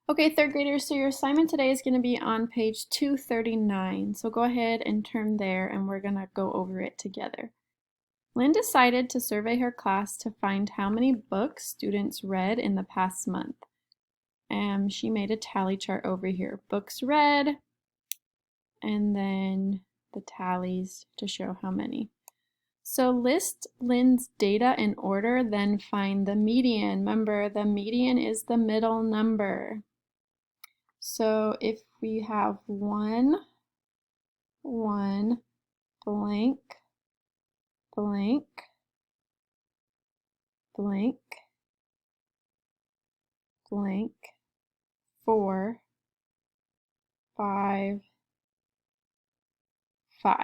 Okay, third graders, so your assignment today is going to be on page 239. So go ahead and turn there and we're going to go over it together. Lynn decided to survey her class to find how many books students read in the past month. And she made a tally chart over here. Books read, and then the tallies to show how many. So list Lynn's data in order, then find the median. Remember, the median is the middle number. So if we have 1, 1, blank, blank, blank, blank, 4, 5, 5.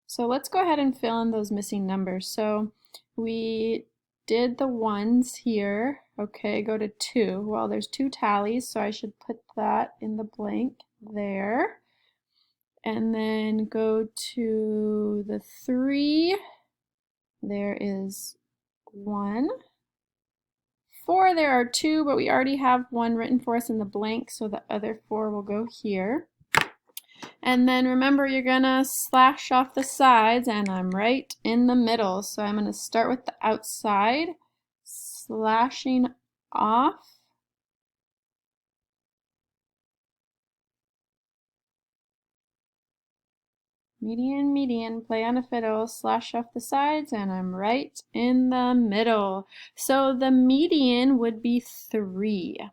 So let's go ahead and fill in those missing numbers. So we did the ones here. Okay, go to 2. Well, there's 2 tallies, so I should put that in the blank there. And then go to the 3. There is 1. 4, there are 2, but we already have 1 written for us in the blank, so the other 4 will go here. And then remember, you're gonna slash off the sides, and I'm right in the middle. So I'm gonna start with the outside, slashing off. Median, median, play on a fiddle, slash off the sides, and I'm right in the middle. So the median would be 3.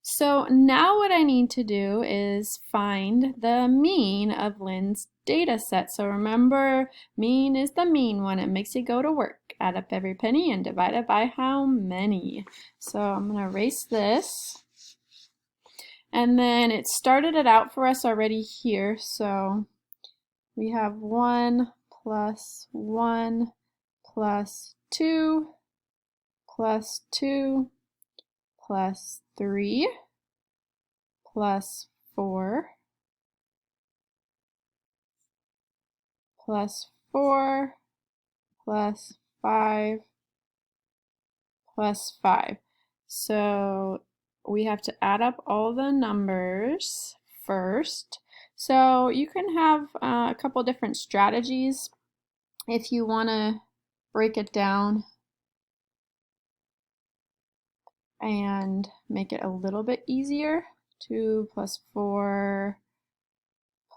So now what I need to do is find the mean of Lynn's data set. So remember, mean is the mean one. It makes you go to work. Add up every penny and divide it by how many. So I'm going to erase this. And then it started it out for us already here. So we have 1 plus 1 plus 2 plus 2 plus 3 plus 4 plus 4 plus 5 plus 5. So we have to add up all the numbers first. So you can have a couple different strategies if you want to break it down and make it a little bit easier. 2 plus 4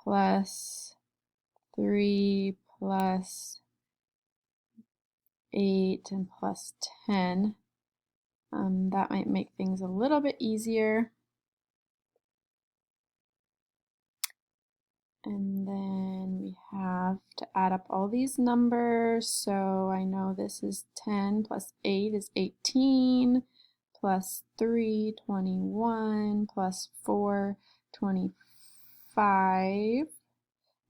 plus 3 plus 8 and plus 10. That might make things a little bit easier. And then we have to add up all these numbers. So I know this is 10 plus 8 is 18, plus 3, 21, plus 4, 25,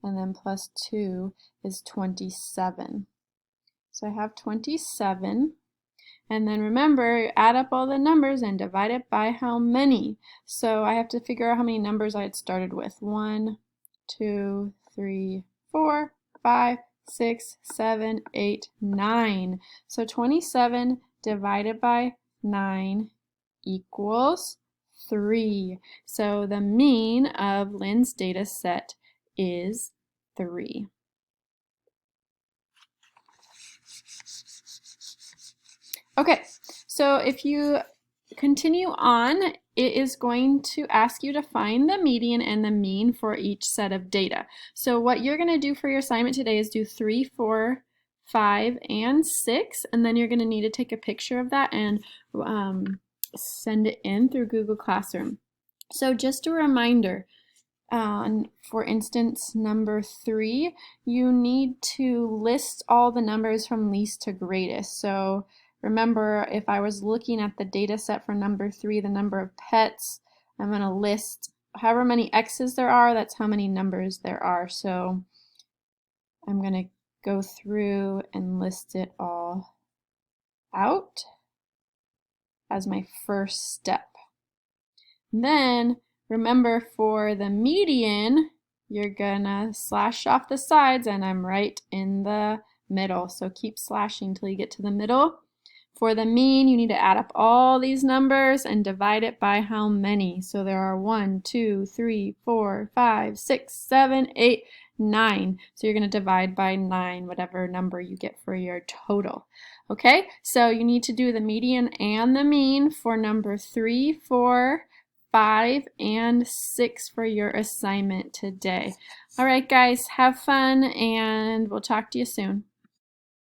and then plus 2 is 27. So I have 27. And then remember, add up all the numbers and divide it by how many. So I have to figure out how many numbers I had started with. 1, 2, 3, 4, 5, 6, 7, 8, 9. So 27 divided by 9 equals 3. So the mean of Lynn's data set is 3. Okay, so if you continue on, it is going to ask you to find the median and the mean for each set of data. So what you're going to do for your assignment today is do 3, 4, 5, and 6, and then you're going to need to take a picture of that and send it in through Google Classroom. So just a reminder, for instance, number 3, you need to list all the numbers from least to greatest. So remember, if I was looking at the data set for number 3, the number of pets, I'm going to list however many X's there are, that's how many numbers there are. So I'm going to go through and list it all out as my first step. Then remember, for the median, you're gonna slash off the sides, and I'm right in the middle. So keep slashing till you get to the middle. For the mean, you need to add up all these numbers and divide it by how many. So there are 1, 2, 3, 4, 5, 6, 7, 8, 9. So you're going to divide by 9, whatever number you get for your total. Okay, so you need to do the median and the mean for number 3, 4, 5, and 6 for your assignment today. All right, guys, have fun, and we'll talk to you soon.